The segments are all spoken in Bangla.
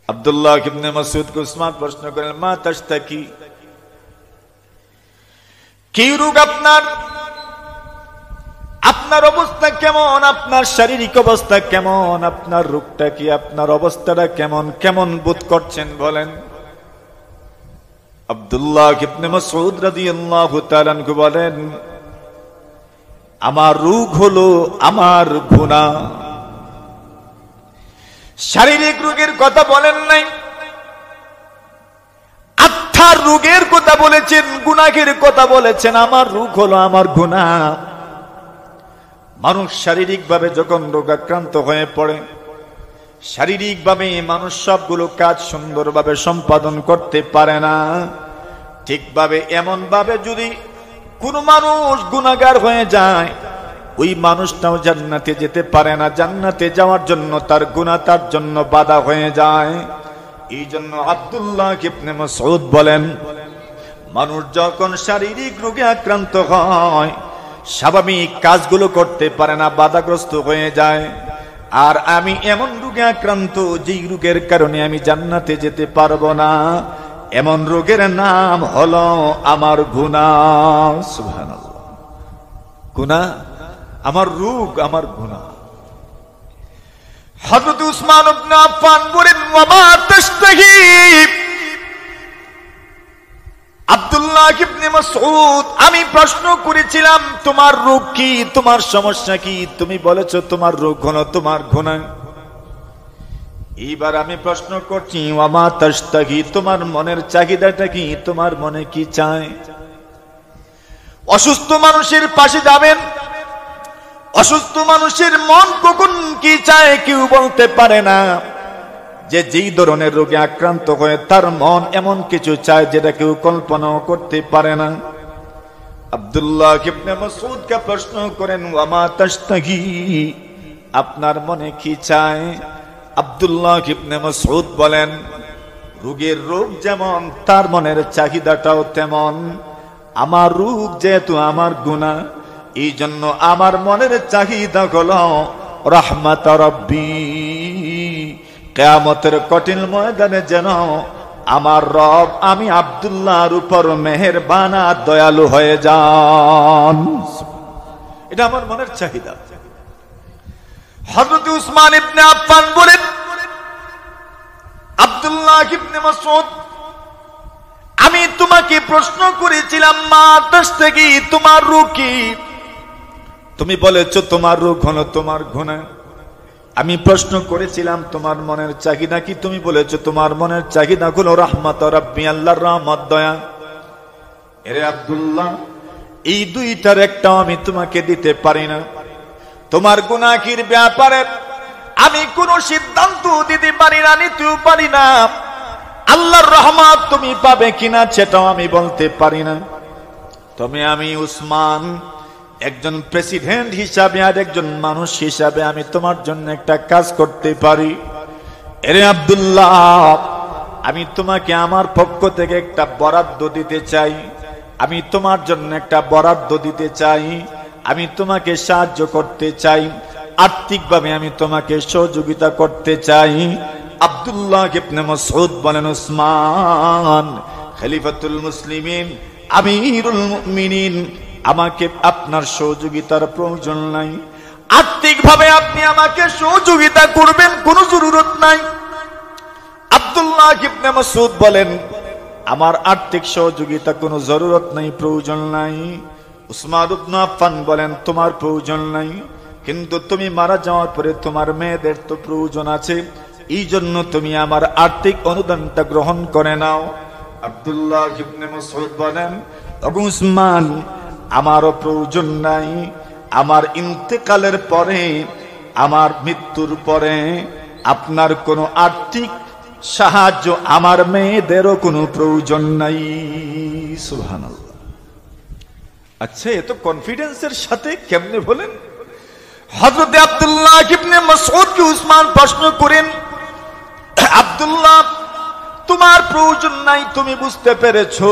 আব্দুল্লাহ ইবনে মাসউদকে উসমান প্রশ্ন করেন, মা তাশতাকি, কি রোগ আপনার? আপনার অবস্থা কেমন? আপনার শারীরিক অবস্থা কেমন? আপনার রোগটা কি? আপনার অবস্থাটা কেমন? কেমন বোধ করছেন বলেন? আব্দুল্লাহ ইবনে মাসউদ রাদিয়াল্লাহু তাআলা আনহু বলেন, আমার রোগ হলো আমার গুনাহ। শারীরিক রোগের কথা বলেন নাই, আত্মার রোগের কথা বলেছেন, গুনাহের কথা বলেছেন। আমার রোগ হলো আমার গুনাহ। মানুষ শারীরিক ভাবে যখন রোগাক্রান্ত হয়ে পড়ে, শারীরিক ভাবে মানুষ সবগুলো কাজ সুন্দরভাবে সম্পাদন করতে পারে না। ঠিকভাবে এমন ভাবে যদি কোন মানুষ গুনাহগার হয়ে যায়, ওই মানুষটাও জান্নাতে যেতে পারে না। জান্নাতে যাওয়ার জন্য তার গুনাহ তার জন্য বাধা হয়ে যায়। এই জন্য আব্দুল্লাহ ইবনে মাসউদ বলেন, মানুষ যখন শারীরিক রোগে আক্রান্ত হয়, স্বাভাবিক কাজগুলো করতে পারে না, বাধাগ্রস্ত হয়ে যায়। আর আমি এমন রোগে আক্রান্ত, যেই রোগের কারণে আমি জান্নাতে যেতে পারবো না, এমন রোগের নাম হলো আমার গুনাহ। সুবহানাল্লাহ। গুনাহ আমার রোগ, আমার গুনাহ। হযরত উসমান ইবনে আফফান বলেন, ওয়া মা তাশতাহি, আব্দুল্লাহ ইবনে মাসউদ, আমি প্রশ্ন করেছিলাম তোমার রোগ কি, তোমার সমস্যা কি? তুমি বলেছো তোমার রোগ হলো তোমার গুনাহ। এইবার আমি প্রশ্ন করছি, ওয়া মা তাশতাহি, তোমার মনের চাহিদাটা কি? তোমার মনে কি চায়? অসুস্থ মানুষের পাশে যাবেন, অসুস্থ মানুষের মন কখন কি চায় কেউ বলতে পারে না। যে যেই ধরনের রোগে আক্রান্ত হয়ে তার মন এমন কিছু চায় যেটা কেউ কল্পনাও করতে পারে না। আব্দুল্লাহ ইবনে মাসউদকে প্রশ্ন করেন, ওয়া মা তাশতাহি, আপনার মনে কি চায়? আব্দুল্লাহ ইবনে মাসউদ বলেন, রোগের রোগ যেমন, তার মনের চাহিদাটাও তেমন। আমার রোগ যেহেতু আমার গুনাহ, এই জন্য আমার মনের চাহিদা হলো রাহমাত রাব্বি, কিয়ামতের কঠিন ময়দানে যেন আমার রব আমি আব্দুল্লাহর উপর মেহেরবান আর দয়ালু হয়ে যান। এটা আমার মনের চাহিদা। হযরত উসমান ইবনে আফফান বলেন, আব্দুল্লাহ ইবনে মাসউদ, আমি তোমাকে প্রশ্ন করেছিলাম, মা তাশতাকি, তোমার রোগ কি? তুমি বলেছো তোমার রোগ হলো তোমার গুনাহ। আমি প্রশ্ন করেছিলাম তোমার মনের চাহিদা কি? তুমি বলেছো তোমার মনের চাহিদা হলো রাহমাত রাব্বি, আল্লাহর রহমত, দয়া। এরে আব্দুল্লাহ, এই দুইটার একটাও আমি তোমাকে দিতে পারি না। তোমার গুনাহের ব্যাপারে আমি কোনো সিদ্ধান্ত দিতে পারি না, নিতেও পারি না। আল্লাহর রহমত তুমি পাবে কিনা সেটাও আমি বলতে পারি না। তবে আমি উসমান, একজন প্রেসিডেন্ট হিসাবে আর একজন মানুষ হিসাবে আমি তোমার জন্য একটা কাজ করতে পারি। এরে আব্দুল্লাহ, আমি তোমাকে আমার পক্ষ থেকে একটা বরাদ্দ দিতে চাই। আমি তোমার জন্য একটা বরাদ্দ দিতে চাই। আমি তোমাকে সাহায্য করতে চাই, আর্থিকভাবে আমি তোমাকে সহযোগিতা করতে চাই। আব্দুল্লাহ ইবনে মাসউদ বলেন, উসমান, খলিফাতুল মুসলিমিন, আমিরুল মুমিনিন, আমাকে আপনার সহযোগিতার প্রয়োজন নাই। আর্থিকভাবে আপনি আমাকে সহযোগিতা করবেন, কোনো জরুরত নাই। আব্দুল্লাহ ইবনে মাসউদ বলেন, আমার আর্থিক সহযোগিতা কোনো জরুরত নাই, প্রয়োজন নাই। উসমান ইবনে আফফান বলেন, তোমার প্রয়োজন নাই, কিন্তু তুমি মারা যাওয়ার পরে তোমার মেয়েদের তো প্রয়োজন আছে, এই জন্য তুমি আমার আর্থিক অনুদানটা গ্রহণ করে নাও। আব্দুল্লাহ ইবনে মাসউদ বলেন, উসমান, আমারও প্রয়োজন নাই। আমার ইন্তেকালের পরে, আমার মৃত্যুর পরে আপনার কোনো আর্থিক সাহায্য, আমার মেয়েদেরও কোনো প্রয়োজন নাই। সুবহানাল্লাহ। আচ্ছা, এত কনফিডেন্সের সাথে কেমনে বলেন? হযরত আব্দুল্লাহ ইবনে মাসউদকে উসমান প্রশ্ন করেন, আব্দুল্লাহ, তোমার প্রয়োজন নাই, তুমি বুঝতে পেরেছো।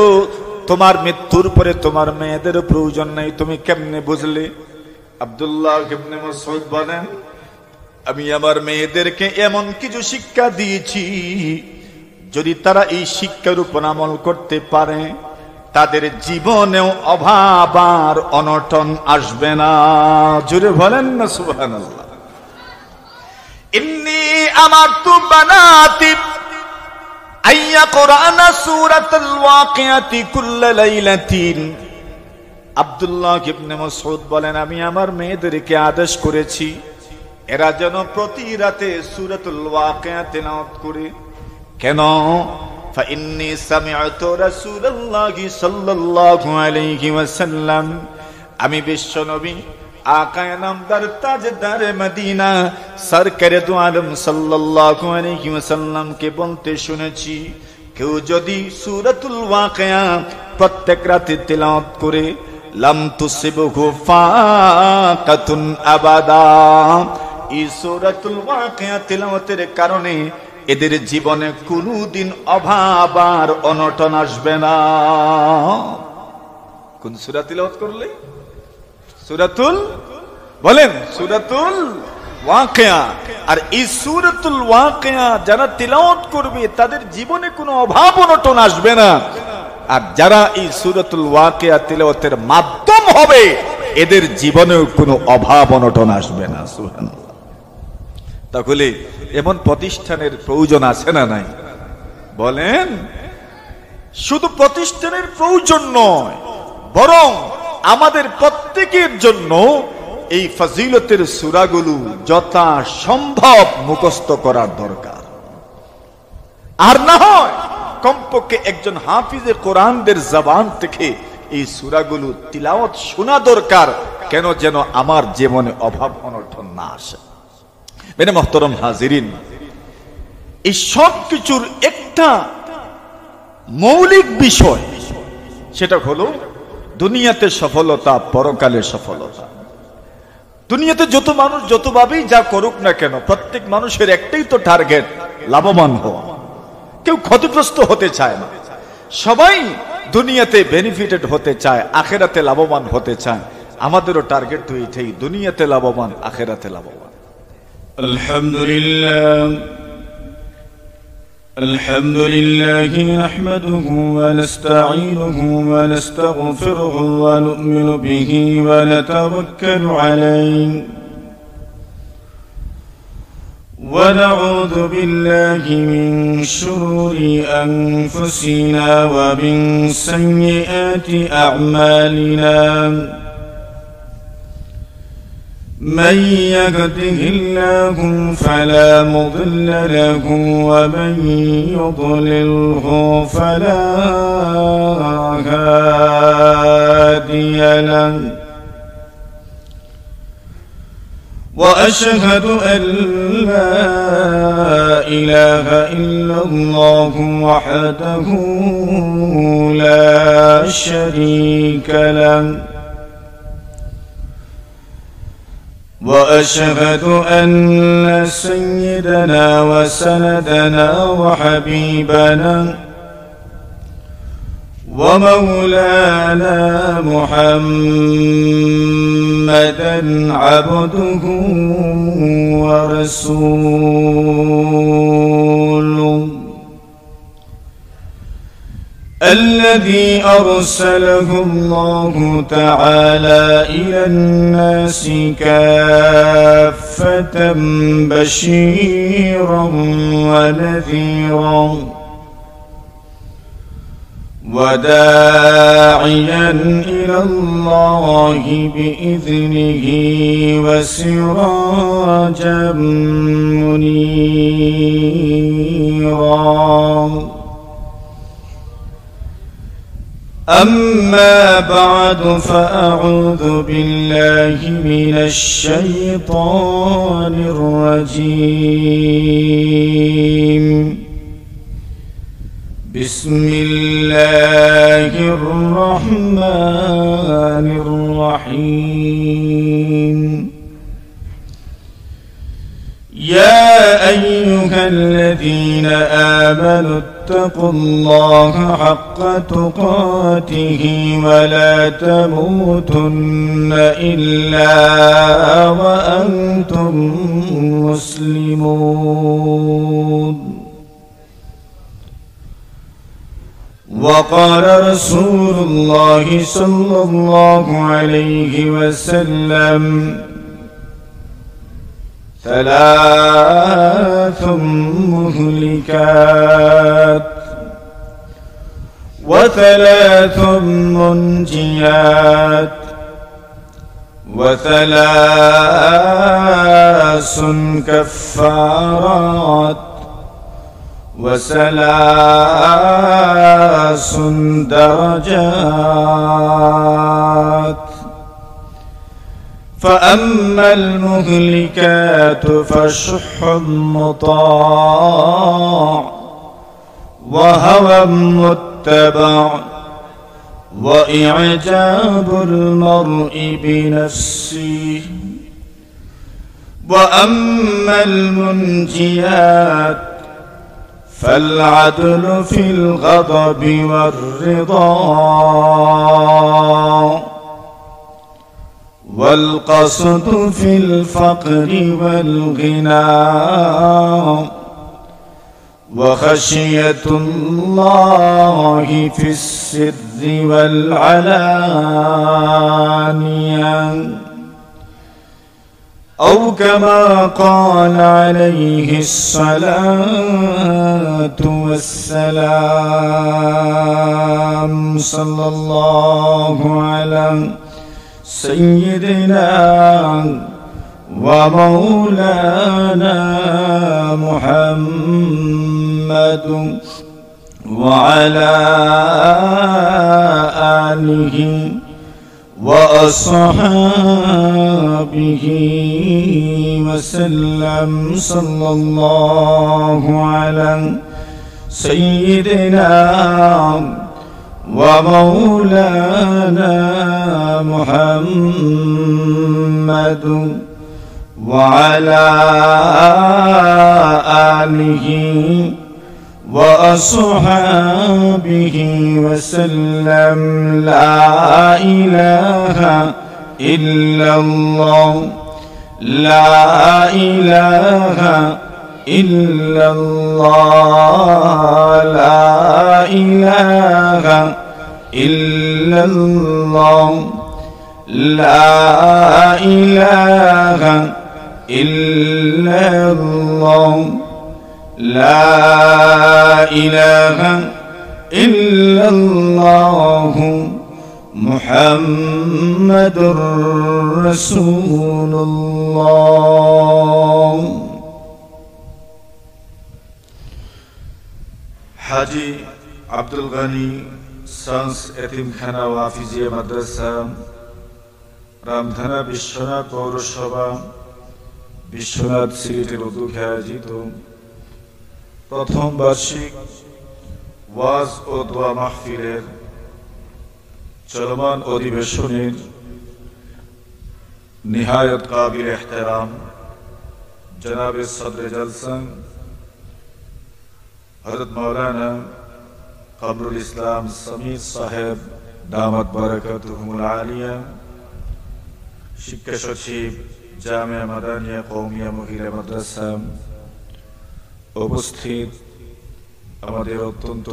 তোমার মৃত্যুর পরে তোমার মেয়েদের প্রয়োজন নাই, তুমি কেমনে বুঝলে? আব্দুল্লাহ ইবনে মাসউদ বলেন, আমি আমার মেয়েদেরকে এমন কিছু শিক্ষা দিয়েছি, যদি তারা এই শিক্ষার উপর আমল করতে পারে তাদের জীবনেও অভাব আর অনটন আসবে না। জোরে বলেন না সুবহানাল্লাহ। ইন্নী আমারতু বানাতি আইয়া কুরআনা সূরাতুল ওয়াকিয়াতি কুল্লা লাইলাতিন। আব্দুল্লাহ ইবনে মাসউদ বলেন, আমি আমার মেয়েদেরকে আদেশ করেছি এরা যেন প্রতি রাতে সূরাতুল ওয়াকিয়া তেলাওয়াত করে। কেন? ফাইন্নী সামি'তু রাসূলুল্লাহি সাল্লাল্লাহু আলাইহি ওয়াসাল্লাম, আমি বিশ্বনবী আকায়ে নামদার তাজদারে মদিনা সরকারে দু আলম সাল্লাল্লাহু আলাইহি ওয়াসাল্লাম কে বলতে শুনেছি, কেউ যদি সূরাতুল ওয়াকিয়া প্রত্যেক রাতে তেলাওয়াত করে লাম তুসিবহু ফাকাতুন আবাদা, এই সূরাতুল ওয়াকিয়া তেলাওয়াতের কারণে এদের জীবনে কোনদিন অভাব আর অনটন আসবে না। কোন সূরা তেলাওয়াত করলে? সূরাতুল, বলেন সূরাতুল ওয়াকিয়া। আর এই সূরাতুল ওয়াকিয়া যারা তেলাওয়াত করবে তাদের জীবনে কোনো অভাব অনটন আসবে না। আর যারা এই সূরাতুল ওয়াকিয়া তেলাওয়াতের মাধ্যম হবে এদের জীবনেও কোনো অভাব অনটন আসবে না। সুবহানাল্লাহ। তাহলে এমন প্রতিষ্ঠানের প্রয়োজন আছে না নাই? বলেন। শুধু প্রতিষ্ঠানের প্রয়োজন নয়, বরং আমাদের প্রত্যেকের জন্য এই ফজিলতের সূরাগুলো যথা সম্ভব মুখস্থ করার দরকার। আর না হয় কমপক্ষে একজন হাফিজে কোরআনদের জবান থেকে এই সূরাগুলো তিলাওয়াত শোনা দরকার, কেন যেন আমার জীবনে অভাব অনটন না আসে। মেরে মুহতারাম হাজিরিন, এই সব কিছুর একটা মৌলিক বিষয়, সেটা হলো দুনিয়াতে সফলতা, পরকালে সফলতা। দুনিয়াতে যত মানুষ যতভাবেই যা করুক না কেন, প্রত্যেক মানুষের একটাই তো টার্গেট, লাভবান হওয়া। কেউ ক্ষতিগ্রস্ত হতে চায় না, সবাই দুনিয়াতে বেনিফিটেড হতে চায়, আখেরাতে লাভবান হতে চায়। আমাদেরও টার্গেট তো এটাই, দুনিয়াতে লাভবান, আখেরাতে লাভবান। আলহামদুলিল্লাহ আলহামদুলিল্লাহি নাহমাদুহু ওয়া নাস্তাঈনুহু ওয়া নাস্তাগফিরুহু ওয়া নু'মিনু বিহি ওয়া নাতাওয়াক্কালু আলাইহি ওয়া নাউযু বিল্লাহি মিন শুরুরি আনফুসিনা ওয়া মিন সাইয়্যাতি আ'মালিনা। من يهده الله فلا مضل له ومن يضلله فلا هادي له، وأشهد أن لا إله إلا الله وحده لا شريك له، وأشهد أن سيدنا وسندنا وحبيبنا ومولانا محمدا عبده ورسوله الذي أرسله الله تعالى إلى الناس كافة بشيرا ونذيرا وداعيا إلى الله بإذنه وسراجا منيرا. أما بعد فأعوذ بالله من الشيطان الرجيم. بسم الله الرحمن الرحيم. يا أيها الذين آمنوا اتقوا الله حق تقاته ولا تموتن إلا وأنتم مسلمون. وقال رسول الله صلى الله عليه وسلم: ثلاث مهلكات وثلاث منجيات وثلاث كفارات وثلاث درجات. فأما المهلكات فشح مطاع وهوى متبع وإعجاب المرء بنفسه. وأما المنجيات فالعدل في الغضب والرضا والقصد في الفقر والغنى وخشية الله في السر والعلانية، أو كما قال عليه الصلاة والسلام: صلى الله على سيدنا ومولانا محمد وعلى آله وأصحابه وسلم. صلى الله على سيدنا ومولانا محمد وعلى آله وأصحابه وسلم. لا إله إلا الله، لا إله إلا الله، لا إله إلا الله، لا إله إلا الله، لا إله إلا الله، محمد رسول الله. হাজী আব্দুল গনি সায়েন্স এতিমখানা ও হাফিজিয়া মাদ্রাসা, রামধানা বিশ্বনাথ পৌরসভা, বিশ্বনাথ সিলেটের উদ্যোগে আয়োজিত প্রথম বার্ষিক ওয়াজ ও দোয়া মাহফিলের চলমান অধিবেশনের নিহায়ত কাবিল এহতেরাম জনাবে সদরে জলসা হযরত মাওলানা কমরুল ইসলাম সমীর সাহেব দামাত বারাকাতুহুমুল আলিয়া, শিক্ষা সচিব জামিয়া মাদানিয়া কওমিয়া মহিলা মাদ্রাসা, উপস্থিত আমাদের অত্যন্ত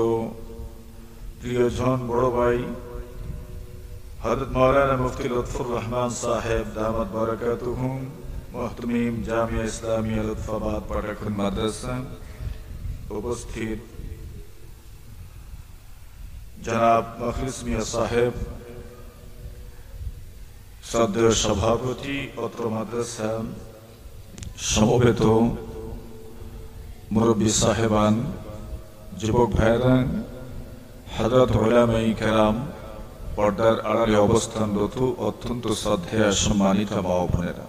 প্রিয়জন বড় ভাই হযরত মাওলানা মুফতি লুৎফুর রহমান সাহেব দামাত বারাকাতুহুম, মুহতামিম জামিয়া ইসলামিয়া লুৎফাবাদ পাটাকুন মাদ্রাসা, উপস্থিত জনাব মুখলিস মিয়া সাহেব শ্রদ্ধেয় সভাপতি অত্র মাদ্রাসা, সমবেত মুরব্বী সাহেবান, যুবক ভাইরা, হযরত উলামায়ে কেরাম, পর্দার আড়ালে অবস্থানরত অত্যন্ত শ্রদ্ধেয় সম্মানিত মা ও বোনেরা,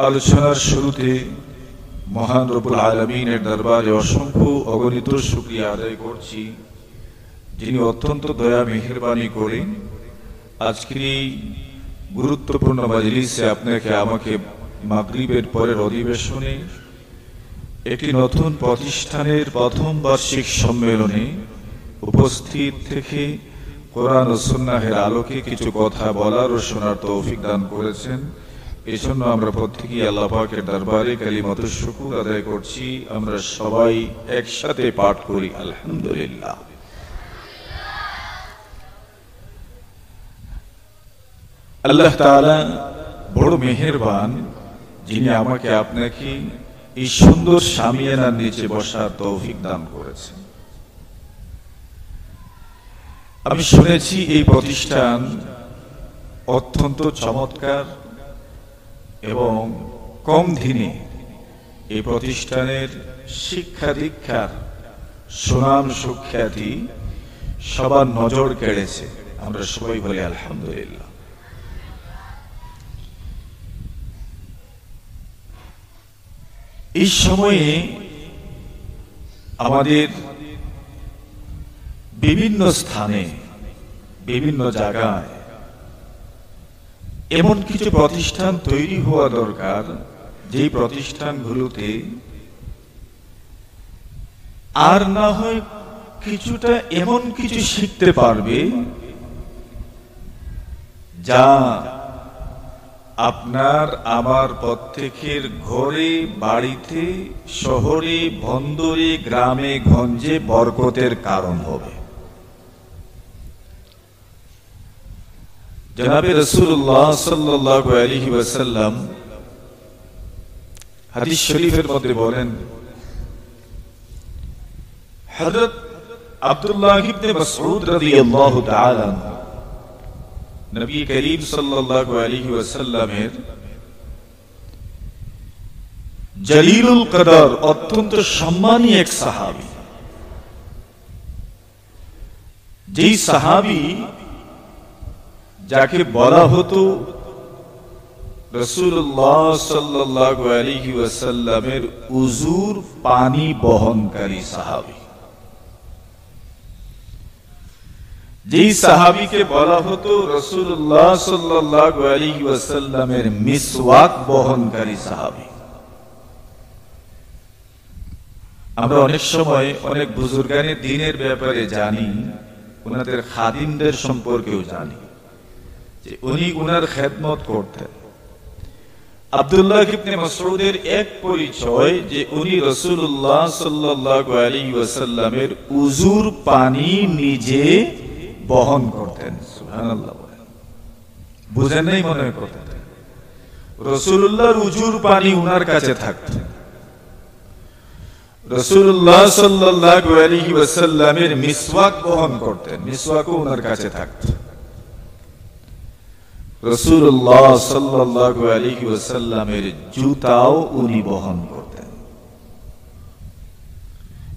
আলোচনার শুরুতে মহান রব্বুল আলামিনের দরবারে অসংখ্য অগণিত শুকরিয়া আদায় করছি, যিনি অত্যন্ত দয়া মেহেরবানি করে আজকের এই গুরুত্বপূর্ণ মাজলিসে আপনাকে আমাকে মাগরিবের পরের অধিবেশনে একটি নতুন প্রতিষ্ঠানের প্রথম বার্ষিক সম্মেলনে উপস্থিত থেকে কোরআন ও সুন্নাহের আলোকে কিছু কথা বলার ও শোনার তৌফিক দান করেছেন। এজন্য আমরা প্রত্যেকেই আল্লাহ পাকের দরবারে কালিমাতুশ শুকর আদায় করছি। আমরা সবাই একসাথে পাঠ করি আলহামদুলিল্লাহ। আল্লাহ তাআলা বড় মেহেরবান, যিনি আমাকে আপনাকে এই সুন্দর শামিয়ানার নিচে বসার তৌফিক দান করেছেন। আমি শুনেছি এই প্রতিষ্ঠান অত্যন্ত চমৎকার এবং কম দিনে এই প্রতিষ্ঠানের শিক্ষা দীক্ষার সুনাম সুখ্যাতি সবার নজর কেড়েছে। আমরা সবাই বলি আলহামদুলিল্লাহ। এই সময়ে আমাদের বিভিন্ন স্থানে বিভিন্ন জায়গায় এমন কিছু প্রতিষ্ঠান তৈরি হওয়া দরকার, যেই প্রতিষ্ঠানগুলোতে আর না হয় কিছুটা এমন কিছু শিখতে পারবে যা আপনার আমার প্রত্যেকের ঘরে, বাড়িতে, শহরে, বন্দরে, গ্রামে গঞ্জে বরকতের কারণ হবে। জনাবে রাসূলুল্লাহ সাল্লাল্লাহু আলাইহি ওয়াসাল্লাম হাদিস শরীফের মধ্যে বলেন, হযরত আব্দুল্লাহ ইবনে মাসউদ রাদিয়াল্লাহু তাআলা নবী করিম সাল্লাল্লাহু আলাইহি ওয়াসাল্লামের জলিলুল কদর, অত্যন্ত সম্মানী এক সাহাবী। যেই সাহাবী যাকে বলা হতো রাসূলুল্লাহ সাল্লাল্লাহু আলাইহি ওয়াসাল্লামের উযুর পানি বহনকারী সাহাবী। যেই সাহাবীকে বলা হতো রাসূলুল্লাহ সাল্লাল্লাহু আলাইহি ওয়াসাল্লামের মিসওয়াক বহনকারী সাহাবী। আমরা অনেক সময় অনেক বুজুর্গানে দ্বীনের ব্যাপারে জানি, ওনাদের খাদিমদের সম্পর্কেও জানি যে উনি ওনার খেদমত করতেন। আব্দুল্লাহ ইবনে মাসউদের এক পরিচয় যে উনি রাসূলুল্লাহ সাল্লাল্লাহু আলাইহি ওয়াসাল্লামের উযুর পানি নিজে বহন করতেন। সুবহানাল্লাহ। বুঝেন নাই মনে করতেন রাসূলুল্লাহর উযুর পানি ওনার কাছে থাকত। রাসূলুল্লাহ সাল্লাল্লাহু আলাইহি ওয়াসাল্লামের মিসওয়াক বহন করতেন, মিসওয়াকও ওনার কাছে থাকত। রাসূলুল্লাহ সাল্লাল্লাহু আলাইহি ওয়াসাল্লামের জুতাও উনি বহন করতেন।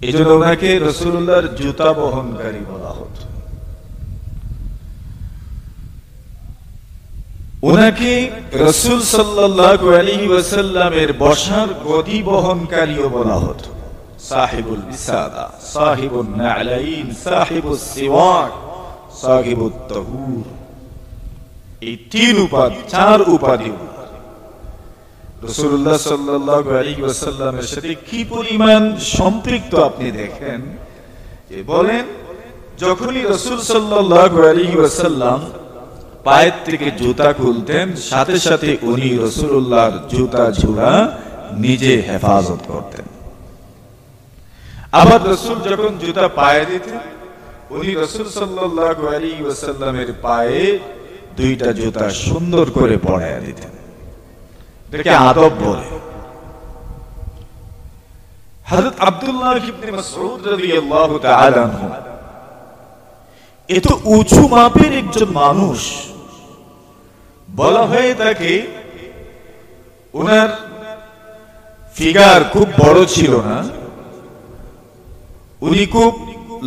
এজন্য ওনাকে রাসূলুল্লাহর জুতা বহনকারী বলা হতো। ওনাকে রাসূল সাল্লাল্লাহু আলাইহি ওয়াসাল্লামের বসার গদি বহনকারীও বলা হতো। সাহিবুল বিসাদা, সাহিবুন নালাইন, সাহিবুস সিওয়াক, সাহিবুত তাহুর, এই তিন উপাধি, চার উপাধি রাসূলুল্লাহ সাল্লাল্লাহু আলাইহি ওয়াসাল্লামের সাথে কি পরিমাণ সম্পৃক্ত আপনি দেখেন। যে বলেন, যখনই রাসূল সাল্লাল্লাহু আলাইহি ওয়াসাল্লাম পায়ের থেকে জুতা খুলতেন, সাথে সাথে উনি রাসূলুল্লাহর জুতা ঝুলা নিজে হেফাজত করতেন। আবার রাসূল যখন জুতা পায়ে দিতেন, উনি রাসূল সাল্লাল্লাহু আলাইহি ওয়াসাল্লামের পায়ে দুইটা জুতা সুন্দর করে পরায়া দিতেন। এটাকে আদব বলে। হযরত আব্দুল্লাহ ইবনে মাসউদ রাদিয়াল্লাহু তাআলা আনহু এত উঁচু মাপের একজন মানুষ, বলা হয় তাকে ওনার ফিগার খুব বড় ছিল না, উনি খুব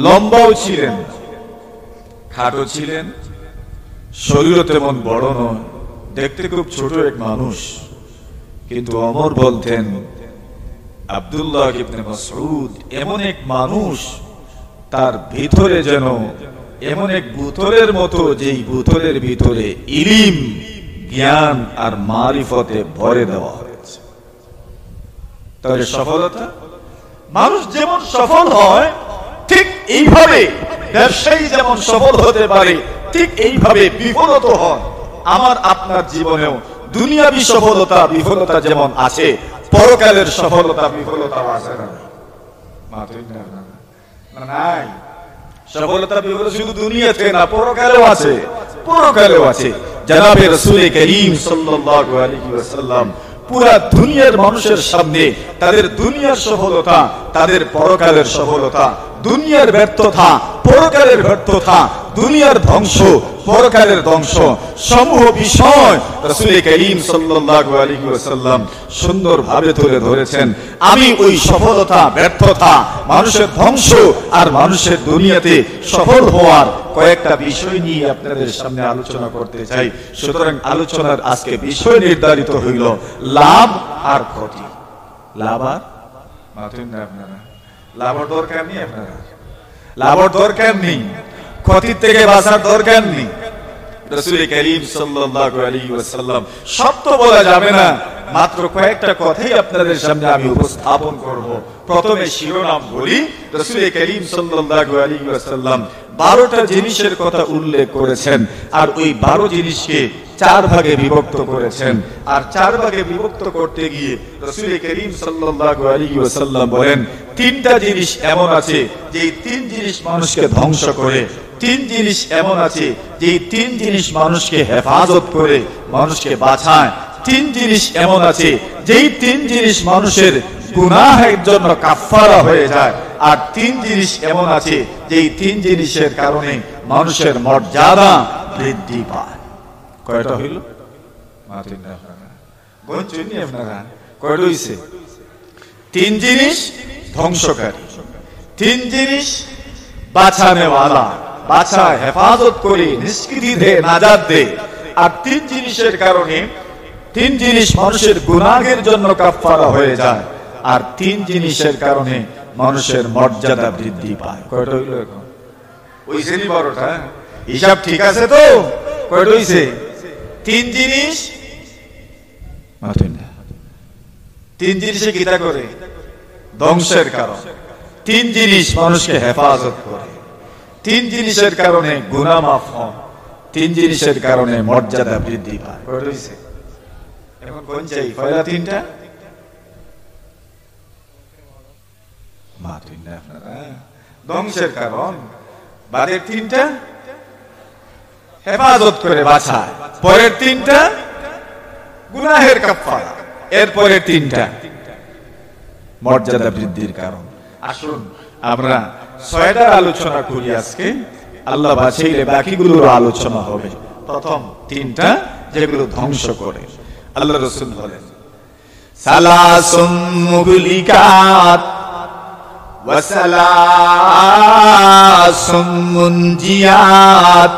লম্বাও ছিলেন, খাটো ছিলেন, শরীরও তেমন বড় নয়, দেখতে খুব ছোট এক মানুষ। কিন্তু ওমর বলতেন, আব্দুল্লাহ ইবনে মাসউদ এমন এক মানুষ, তার ভিতরে যেন এমন এক বোতলের মতো, যেই বোতলের ভিতরে ইলম, জ্ঞান আর মারিফতে ভরে দেওয়া হয়। তাহলে সফলতা, মানুষ যেমন সফল হয় ঠিক এইভাবে ব্যবসায়ী যেমন সফল হতে পারে, ঠিক এইভাবে বিফলত হন। আমার আপনার জীবনেও দুনিয়াবি সফলতা বিফলতা যেমন আছে, পরকালের সফলতা বিফলতা আছে না? নাই। সফলতা বিফলতা শুধু দুনিয়াতে না, পরকালেও আছে, পরকালেও আছে। জনাবে রাসূল করিম সাল্লাল্লাহু আলাইহি ওয়াসাল্লাম পুরা দুনিয়ার মানুষের সামনে তাদের দুনিয়ার সফলতা, তাদের পরকালের সফলতা, দুনিয়ার ব্যর্থতা, পরকালের ব্যর্থতা, দুনিয়ার ধ্বংস, পরকালের ধ্বংস সমূহ বিষয় রাসূল করিম সাল্লাল্লাহু আলাইহি ওয়াসাল্লাম সুন্দরভাবে তুলে ধরেছেন। আমি ওই সফলতা, ব্যর্থতা, মানুষের ধ্বংস আর মানুষের দুনিয়াতে সফল হওয়ার কয়েকটা বিষয় নিয়ে আপনাদের সামনে আলোচনা করতে চাই। সুতরাং আলোচনার আজকে বিষয় নির্ধারিত হইল লাভ আর ক্ষতি। লাভ আর আপনারা লাভের দরকার নেই, আপনারা লাভের দরকার নেই, ক্ষতির থেকে বাঁচার দরকার নেই। রাসূল করিম সাল্লাল্লাহু আলাইহি ওয়াসাল্লাম সব তো বলা যাবে না, মাত্র কয়েকটা কথাই আপনাদের সামনে আমি উপস্থাপন করব। প্রথমে শিরোনাম বলি, রাসূল করিম সাল্লাল্লাহু আলাইহি ওয়াসাল্লাম 12টা জিনিসের কথা উল্লেখ করেছেন, আর ওই 12 জিনিসকে 4 ভাগে বিভক্ত করেছেন। আর 4 ভাগে বিভক্ত করতে গিয়ে রাসূল করিম সাল্লাল্লাহু আলাইহি ওয়াসাল্লাম বলেন, 3টা জিনিস এমন আছে যে 3 জিনিস মানুষকে ধ্বংস করে, 3 জিনিস এমন আছে যে 3 জিনিস মানুষকে হেফাজত করে, মানুষকে বাঁচায়। 3 জিনিস এমন আছে যেই 3 জিনিস মানুষের গুনাহের জন্য কাফারা হয়ে যায়। আর 3 জিনিস এমন আছে যেই 3 জিনিসের কারণে মানুষের মর্যাদা বৃদ্ধি পায়। কয়টা হইল? কয়টা হইছে? 3 জিনিস ধ্বংসকারী, 3 জিনিস বাঁচানেওয়ালা, বাঁচায়, হেফাজত করে, নিষ্কৃতি দে, নাজাত দে। আর 3 জিনিসের কারণে, 3 জিনিস মানুষের গুনাহের জন্য কাফারা হয়ে যায়। আর 3 জিনিসের কারণে মানুষের মর্যাদা বৃদ্ধি পায়। কয়টা হইল এখন? ওইছে নি 12টা? হিসাব ঠিক আছে তো? কয়টা হইছে? 3 জিনিস। 3 জিনিসে কিতা করে? ধ্বংসের কারণ। 3 জিনিস মানুষকে হেফাজত করে, 3 জিনিসের কারণে গুনাহ মাফ হয়, 3 জিনিসের কারণে মর্যাদা বৃদ্ধি পায়। কয়টা হইছে? এখন কোন চাই? পয়লা 3টা? ধ্বংসের কারণ, বাদের 3টা হেফাজত করে, বাঁচায়, পরের 3টা গুনাহের কাফারা, এরপরের 3টা মর্যাদা বৃদ্ধির কারণ। আসুন আমরা 6টার আলোচনা করি আজকে, আল্লাহ বাঁচাইলে বাকিগুলোর আলোচনা হবে। প্রথম 3টা যেগুলো ধ্বংস করে। আল্লাহ রাসূল বলেন, সালাসুম মুগলিকাত ওয়া সালাসুম মুনজিয়াত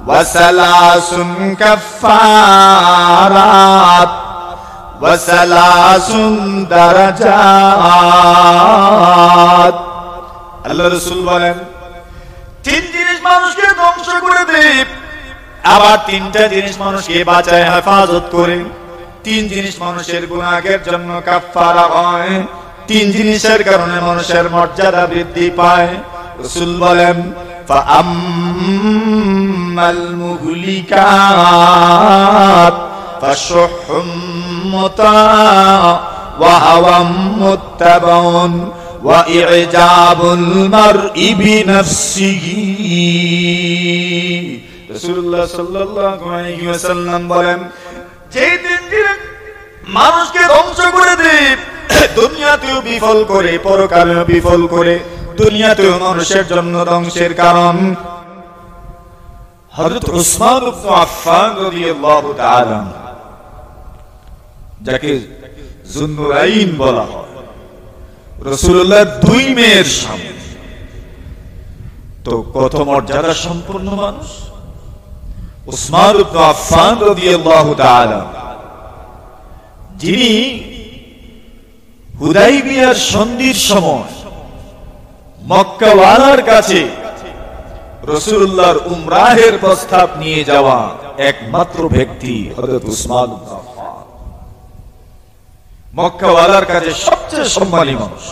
ওয়া সালাসুম কাফফারাত ওয়া সালাসুম দারাজাত। আল্লাহ রাসূল বলেন, 3 জিনিস মানুষকে ধ্বংস করে দেয়, আবার 3টা জিনিস মানুষকে বাঁচায়, হেফাজত করে। 3 জিনিস মানুষের গুনাহের জন্য কাফারা হয়, 3 জিনিসের কারণে মানুষের মর্যাদা বৃদ্ধি পায়। রাসূল বলেন, ফাআম্মাল মুহলিকাত ফাশুহুম মুতা ওয়া হাওয়াম মুত্তাবাউন ওয়া ইজাবুল মারই বিনাফসিহি। রাসূলুল্লাহ সাল্লাল্লাহু আলাইহি ওয়াসাল্লাম বলেন, যে 3 জিনিস মানুষকে ধ্বংস করে দেয়, দুনিয়াতেও বিফল করে, পরকালেও বিফল করে, দুনিয়াতেও মানুষের জন্য ধ্বংসের কারণ। হযরত উসমান ইবনে আফফান রাদিয়াল্লাহু তাআলা, যাকে যুন্নুরাইন বলা হয়, রাসূলুল্লাহর 2 মেয়ের স্বামী, তো কত মর্যাদা সম্পন্ন মানুষ। উসমান ইবনে আফফান রাদিয়াল্লাহু তাআলা, যিনি হুদাইবিয়ার সন্ধির সময় মক্কাওয়ালার কাছে রাসূলুল্লাহর উমরাহের প্রস্তাব নিয়ে যাওয়া একমাত্র ব্যক্তি হযরত উসমান ইবনে আফফান। মক্কাওয়ালার কাছে সবচেয়ে সম্মানী মানুষ।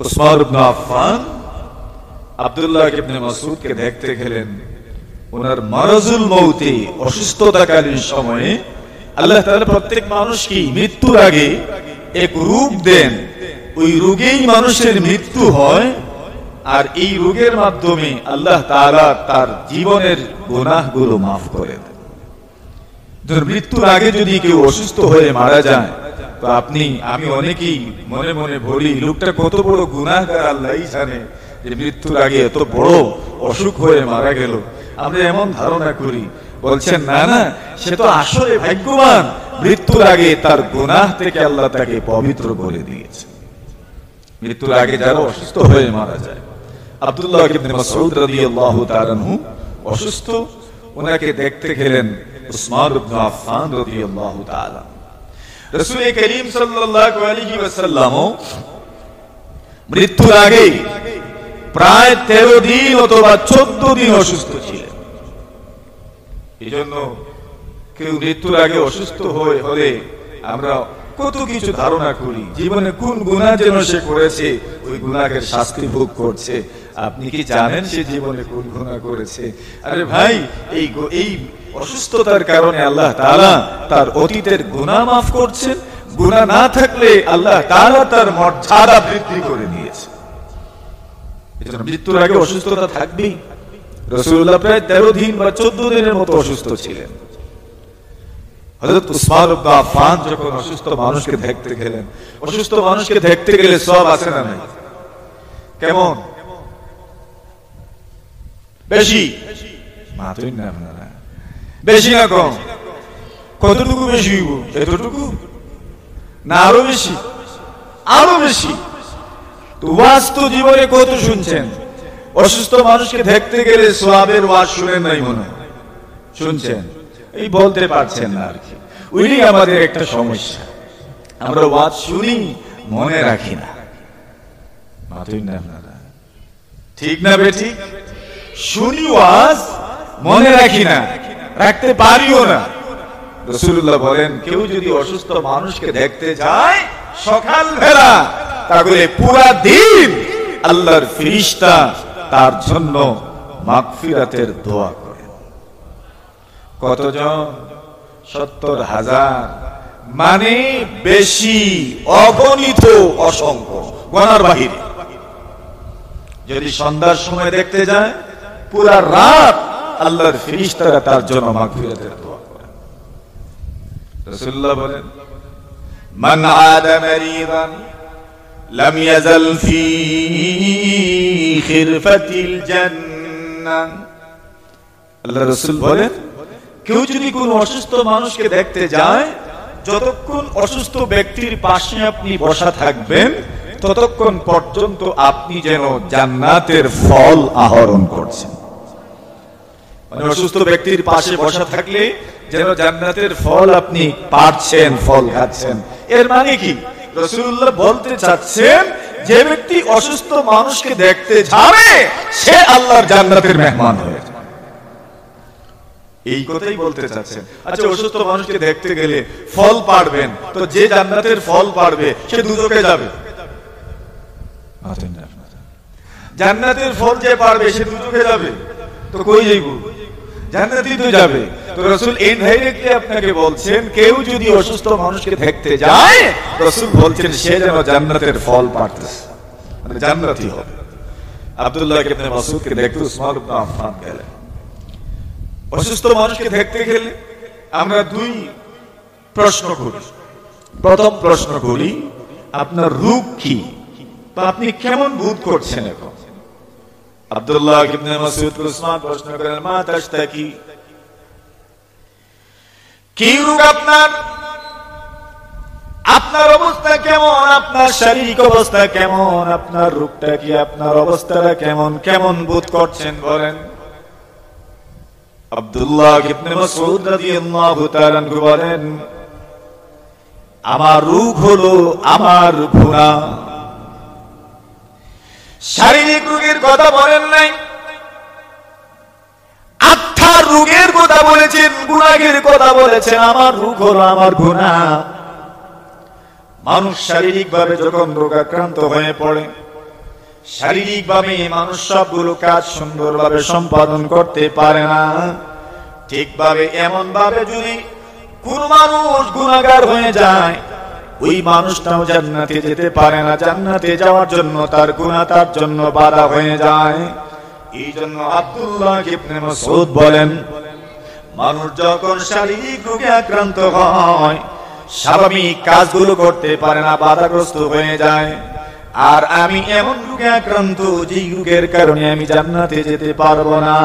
উসমান ইবনে আফফান আব্দুল্লাহ ইবনে মাসউদকে দেখতে গেলেন। ওনার মারাজুল মৌতে, অসুস্থতাকালীন সময়ে আল্লাহ তাআলা প্রত্যেক মানুষকে মৃত্যুর আগে এক রোগ দেন, ওই রোগেই মানুষের মৃত্যু হয়, আর এই রোগের মাধ্যমে আল্লাহ তাআলা তার জীবনের গুনাহগুলো মাফ করে দেন। মৃত্যুর আগে যদি কেউ অসুস্থ হয়ে মারা যায়, তো আমি অনেকেই মনে মনে বলি, লোকটা কত বড় গুনাহগার আল্লাহই জানে, যে মৃত্যুর আগে এত বড় অসুখ হয়ে মারা গেল। আমরা এমন ধারণা করি। বলছেন না না, সে তো আসলে ভাগ্যবান, মৃত্যুর আগে তার গুনাহ থেকে আল্লাহ তাকে পবিত্র করে দিয়েছে। মৃত্যুর আগে যারা অসুস্থ হয়ে মারা যায়, আব্দুল্লাহ ইবনে মাসউদ রাদিয়াল্লাহু তাআলা আনহু অসুস্থ, ওনাকে দেখতে গেলেন উসমান ইবনে আফফান রাদিয়াল্লাহু তাআলা। রাসূল করিম সাল্লাল্লাহু আলাইহি ওয়াসাল্লাম মৃত্যুর আগে প্রায় 13 দিন অথবা 14 দিন অসুস্থ ছিলেন। এজন্য কেউ মৃত্যুর আগে অসুস্থ হলে আমরা কত কিছু ধারণা করি, জীবনে কোন গুনাহ যেন সে করেছে, ওই গুনাহের শাস্তি ভোগ করছে। আপনি কি জানেন সে জীবনে কোন গুনাহ করেছে? আরে ভাই, এই অসুস্থতার কারণে আল্লাহ তাআলা তার অতীতের গুনাহ মাফ করছেন। গুনাহ না থাকলে আল্লাহ তাআলা তার মর্যাদা বৃদ্ধি করে দিয়েছে। এজন্য মৃত্যুর আগে অসুস্থতা থাকবেই। রাসূলুল্লাহ প্রায় 13 দিন বা 14 দিনের মতো অসুস্থ ছিলেন। হযরত উসমান ইবনে আফফান যখন অসুস্থ মানুষকে দেখতে গেলেন, অসুস্থ মানুষকে দেখতে গেলে সওয়াব আছে না নাই? কেমন? বেশি? মাতুই না আপনারা, বেশি না কম? কতটুকু বেশি হইব? এতটুকু না আরো বেশি? আরো বেশি। তো ওয়াজ তো জীবনে কত শুনছেন, অসুস্থ মানুষকে দেখতে গেলে সওয়াবের ওয়াজ শুনেন নাই মনে হয়? শুনছেন, এই বলতে পারছেন না আর কি। ওইটাই আমাদের একটা সমস্যা, আমরা ওয়াজ শুনি মনে রাখি না। মাতুই না আপনারা, ঠিক না বেঠিক? শুনি ওয়াজ, মনে রাখি না, রাখতে পারিও না। রাসূলুল্লাহ বলেন, কেউ যদি অসুস্থ মানুষকে দেখতে যায় সকালবেলা, তাহলে পুরা দিন আল্লাহর ফেরেশতা তার জন্য মাগফিরাতের দোয়া করেন। কতজন? 70,000, মানে বেশি, অগণিত, অসংখ্য, গণার বাহিরে। যদি সন্ধ্যার সময় দেখতে যায়, পুরা রাত আল্লাহর ফেরেশতারা তার জন্য মাগফিরাতের দোয়া করেন। রাসূলুল্লাহ বলেন, মান আদা মারিদান লাম ইয়াজাল ফি খিরফাতিল জান্নাহ। আল্লাহ রাসূল বলেন, কেউ যদি কোন অসুস্থ মানুষকে দেখতে যায়, যতক্ষণ অসুস্থ ব্যক্তির পাশে আপনি বসা থাকবেন, ততক্ষণ পর্যন্ত আপনি যেন জান্নাতের ফল আহরণ করছেন। মানে অসুস্থ ব্যক্তির পাশে বসা থাকলে যেন জান্নাতের ফল আপনি পাচ্ছেন, ফল খাচ্ছেন। এর মানে কি? রাসূলুল্লাহ বলতে চাচ্ছেন, যে ব্যক্তি অসুস্থ মানুষকে দেখতে যাবে, সে আল্লাহর জান্নাতের মেহমান হয়ে যাবে। এই কথাই বলতে চাচ্ছেন। আচ্ছা, অসুস্থ মানুষকে দেখতে গেলে ফল পাড়বেন, তো যে জান্নাতের ফল পাড়বে সে দুজকে যাবে? জান্নাতের ফল যে পাড়বে সে দুজকে যাবে? তো কই যাইব? জান্নাতেই তো যাবে। তো রাসূল ইনডাইরেক্টলি আপনাকে বলছেন, কেউ যদি অসুস্থ মানুষকে দেখতে যায়, রাসূল বলছেন সে যেন জান্নাতের ফল পাড়তেছে, মানে জান্নাতি হবে। আব্দুল্লাহ ইবনে মাসউদকে দেখতে উসমান ইবনে আফফান গেলেন। অসুস্থ মানুষকে দেখতে গেলে আমরা দুই প্রশ্ন করি। প্রথম প্রশ্ন করি, আপনার রোগ কি, বা আপনি কেমন বোধ করছেন এখন? আব্দুল্লাহ ইবনে মাসউদ উসমান প্রশ্ন করেন, মা তাশতাকি, কি রোগ আপনার? আপনার অবস্থা কেমন? আপনার শারীরিক অবস্থা কেমন? আপনার রোগটা কি? আপনার অবস্থাটা কেমন? কেমন বোধ করছেন বলেন? আব্দুল্লাহ ইবনে মাসউদ রাদিয়াল্লাহু তাআলা আনহু বলেন, আমার রোগ হলো আমার গুনাহ। শারীরিক রোগের কথা বলেন নাই, আত্মা আর রোগের কথা বলেছেন, গুনাহের কথা বলেছেন। আমার রোগ হলো আমার গুনাহ। মানুষ শারীরিক ভাবে যখন রোগাক্রান্ত হয়ে পড়ে, শারীরিক ভাবে মানুষ সবগুলো কাজ সুন্দরভাবে সম্পাদন করতে পারে না। ঠিকভাবে এমন ভাবে যদি কোন মানুষ গুনাহগার হয়ে যায়, ওই মানুষটাও জান্নাতে যেতে পারে না। জান্নাতে যাওয়ার জন্য তার গুনাহ তার জন্য বাধা হয়ে যায়। এই জন্য আব্দুল্লাহ ইবনে মাসউদ বলেন, মানুষ যখন শারীরিক রোগে আক্রান্ত হয়, স্বাভাবিক কাজগুলো করতে পারে না, বাধাগ্রস্ত হয়ে যায়। আর আমি এমন রোগে আক্রান্ত, যে রোগের কারণে আমি জান্নাতে যেতে পারবো না,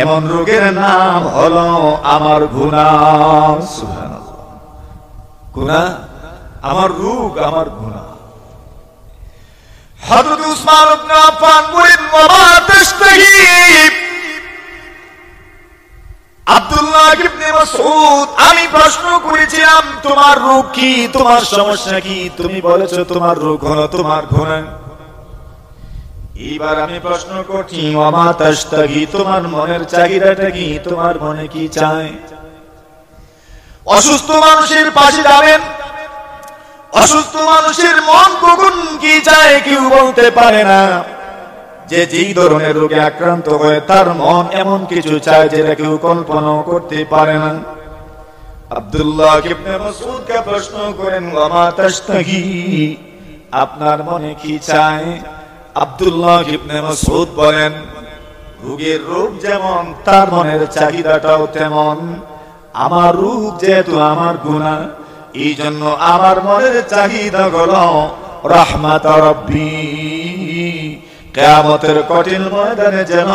এমন রোগের নাম হলো আমার গুনাহ। সুবহানাল্লাহ। গুনাহ আমার রোগ, আমার গুনাহ। হযরত উসমান ইবনে আফফান বলেন, ওয়া তাশতাহি আব্দুল্লাহ ইবনে মাসউদ, আমি প্রশ্ন করেছিলাম তোমার রোগ কি, তোমার সমস্যা কি? তুমি বলেছো তোমার রোগ হলো তোমার গুনাহ। এবার আমি প্রশ্ন করছি, ওয়া তাশতাহি, তোমার মনের চাহিদাটা কি? তোমার মনে কি চায়? অসুস্থ মানুষের পাশে যাবেন, অসুস্থ মানুষের মন কখন কি চায় কেউ বলতে পারে না। যে যেই ধরনের রোগে আক্রান্ত হয়ে তার মন এমন কিছু চায় যেটা কেউ কল্পনাও করতে পারে না। আব্দুল্লাহ ইবনে মাসউদকে প্রশ্ন করেন, ওয়া তাশতাহি, আপনার মনে কি চায়? আব্দুল্লাহ ইবনে মাসউদ বলেন, রোগের রোগ যেমন তার মনের চাহিদাটাও তেমন। আমার রোগ যেহেতু আমার গুনাহ, এই জন্য আমার মনের চাহিদা হলো রাহমাত রাব্বি, কিয়ামতের কঠিন ময়দানে যেন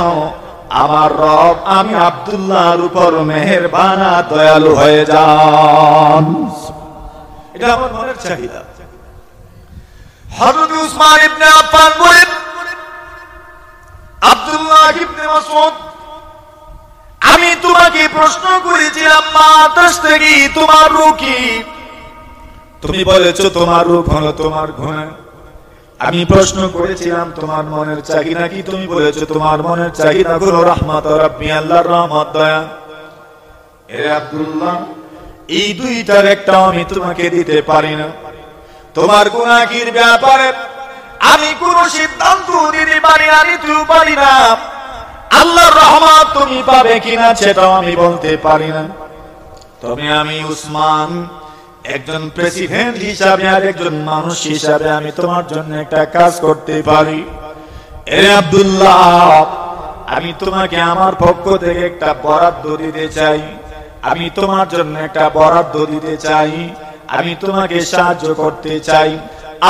আমার রব আমি আব্দুল্লাহর উপর মেহেরবান দয়ালু হয়ে যান। এটা আমার মনের চাহিদা। হযরত উসমান ইবনে আফফান বলেন, আব্দুল্লাহ ইবনে মাসউদ, আমি তোমাকে প্রশ্ন করেছিলাম, মা তাশতাহি, তোমার রোগ কি? তুমি বলেছো তোমার রোগ হলো তোমার গুনাহ। আমি প্রশ্ন করেছিলাম তোমার মনের চাহিদা কি? তুমি বলেছো তোমার মনের চাহিদা হলো রাহমাত রাব্বি, আল্লাহর রহমত, দয়া। এ আব্দুল্লাহ, এই দুইটার একটা আমি তোমাকে দিতে পারি না। তোমার গুনাহের ব্যাপারে আমি কোন সিদ্ধান্ত দিতে পারি না, নিতেও পারি না। আল্লাহর রহমত তুমি পাবে কিনা সেটাও আমি বলতে পারি না। তবে আমি উসমান, একজন প্রেসিডেন্ট হিসাবে আর একজন মানুষ হিসাবে আমি তোমার জন্য একটা কাজ করতে পারি। এ আব্দুল্লাহ, আমি তোমাকে আমার পক্ষ থেকে একটা বরাদ্দ দিতে চাই। আমি তোমার জন্য একটা বরাদ্দ দিতে চাই। আমি তোমাকে সাহায্য করতে চাই,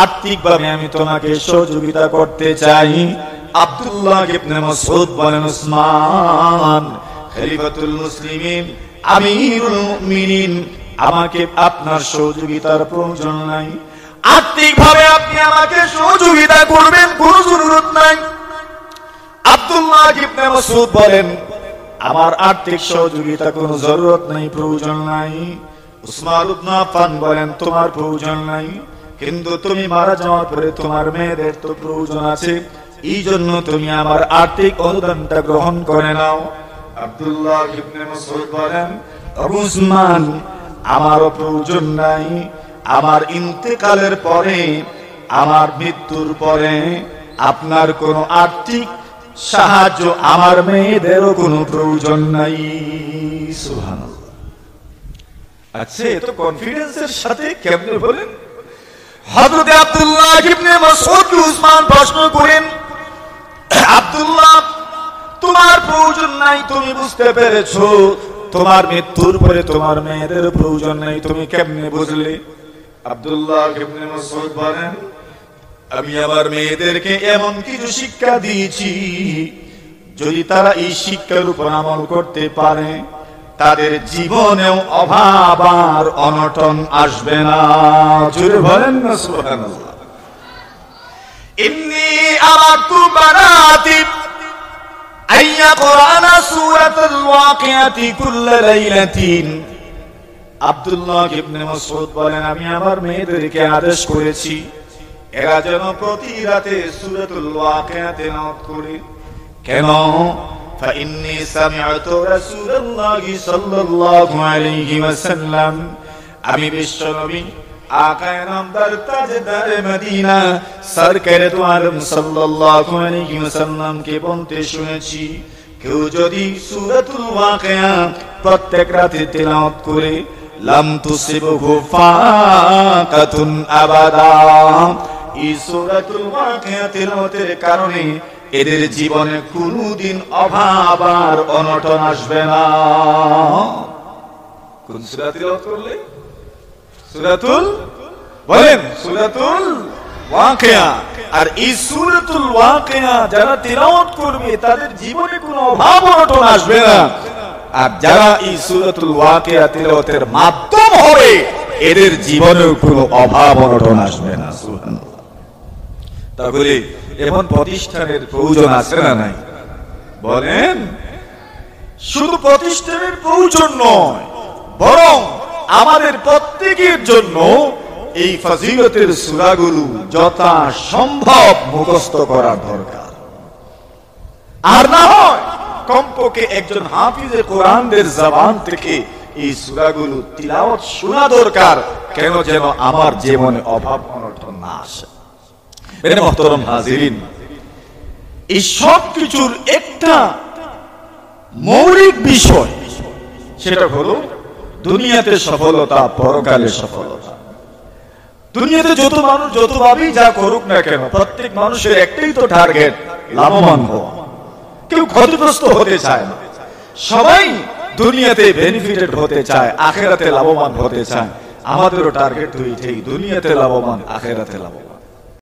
আর্থিকভাবে আমি তোমাকে সহযোগিতা করতে চাই। আব্দুল্লাহ ইবনে মাসউদ বলেন, উসমান, খলিফাতুল মুসলিমিন, আমিরুল মুমিনিন, আমাকে আপনার সহযোগিতার প্রয়োজন নাই। আর্থিকভাবে আপনি আমাকে সহযোগিতা করবেন, কোনো জরুরত নাই। আব্দুল্লাহ ইবনে মাসউদ বলেন, আমার আর্থিক সহযোগিতা কোনো জরুরত নাই, প্রয়োজন নাই। উসমান ইবনে আফফান বলেন, তোমার প্রয়োজন নাই, কিন্তু তুমি মারা যাওয়ার পরে তোমার মেয়েদের তো প্রয়োজন আছে, এই জন্য তুমি আমার আর্থিক অনুদানটা গ্রহণ করে নাও। আব্দুল্লাহ ইবনে মাসউদ বলেন, উসমান, আমারও প্রয়োজন নাই। আমার ইন্তেকালের পরে, আমার মৃত্যুর পরে আপনার কোনো আর্থিক সাহায্য আমার মেয়েদেরও কোনো প্রয়োজন নাই। সুবহানাল্লাহ। আচ্ছা, এত কনফিডেন্সের সাথে কেমনে বলেন? হযরত আব্দুল্লাহ ইবনে মাসউদ উসমান প্রশ্ন করেন, আব্দুল্লাহ, তোমার প্রয়োজন নাই, তুমি বুঝতে পেরেছো। তোমার মৃত্যুর পরে তোমার মেয়েদের প্রয়োজন নাই, তুমি কেমনে বুঝলে? আব্দুল্লাহ ইবনে মাসউদ বলেন, আমি আমার মেয়েদেরকে এমন কিছু শিক্ষা দিয়েছি, যদি তারা এই শিক্ষার উপর আমল করতে পারে, তাদের জীবনেও অভাব আর অনটন আসবে না। জোরে বলেন না সুবহানাল্লাহ। ইন্নী আমারতু বানাতি আইয়া কুরআনা সূরাতুল ওয়াকিয়াতি কুল্লা লাইলাতিন। আব্দুল্লাহ ইবনে মাসউদ বলেন, আমি আমার মেয়েদেরকে আদেশ করেছি এরা যেন প্রতি রাতে সূরাতুল ওয়াকিয়া তেলাওয়াত করে। কেন? فإني سمعت رسول الله صلى الله عليه وسلم আমি বিশ্বনবী আকায়ে নামদার তাজদার মদিনা সরকারে তো আলম সাল্লাল্লাহু আলাইহি ওয়াসাল্লাম কে বলতে শুনেছি, কেউ যদি সূরাতুল ওয়াকিয়া প্রত্যেক রাতে তেলাওয়াত করে লাম তুসিবহু ফাকাতুন আবাদা, এই সূরাতুল ওয়াকিয়া তেলাওয়াতের কারণে এদের জীবনে কোনদিন অভাব আর অনটন আসবে না। কোন সূরা তেলাওয়াত করলে? সূরাতুল বলেন সূরাতুল ওয়াকিয়া। আর এই সূরাতুল ওয়াকিয়া যারা তিলাওয়াত করবে তাদের জীবনে কোনো অভাব অনটন আসবে না। আর যারা এই সূরাতুল ওয়াকিয়া তিলাওয়াতের মাধ্যম হবে এদের জীবনেও কোনো অভাব অনটন আসবে না। সুবহানাল্লাহ। তাহলে এমন প্রতিষ্ঠানের প্রয়োজন আছে না নাই? বলেন, শুধু প্রতিষ্ঠানের প্রয়োজন নয়, বরং আমাদের প্রত্যেকের জন্য এই ফজিলতের সূরাগুলো যথা সম্ভব মুখস্থ করার দরকার। আর না হয় কমপক্ষে একজন হাফিজে কোরআনের জবান থেকে এই সূরাগুলো তিলাওয়াত শোনা দরকার, কেন যেন আমার জীবনে অভাব অনটন না আসে। মেরে মুহতারাম হাজিরিন, এই সব কিছুর একটা মৌলিক বিষয়, সেটা হলো দুনিয়াতে সফলতা, পরকালে সফলতা। দুনিয়াতে যত মানুষ যতভাবেই যা করুক না কেন, প্রত্যেক মানুষের একটাই তো টার্গেট, লাভবান হওয়া। কেউ ক্ষতিগ্রস্ত হতে চায় না, সবাই দুনিয়াতে বেনিফিটেড হতে চায়, আখিরাতে লাভবান হতে চায়। আমাদেরও টার্গেট তো এটাই, দুনিয়াতে লাভবান, আখিরাতে লাভবান।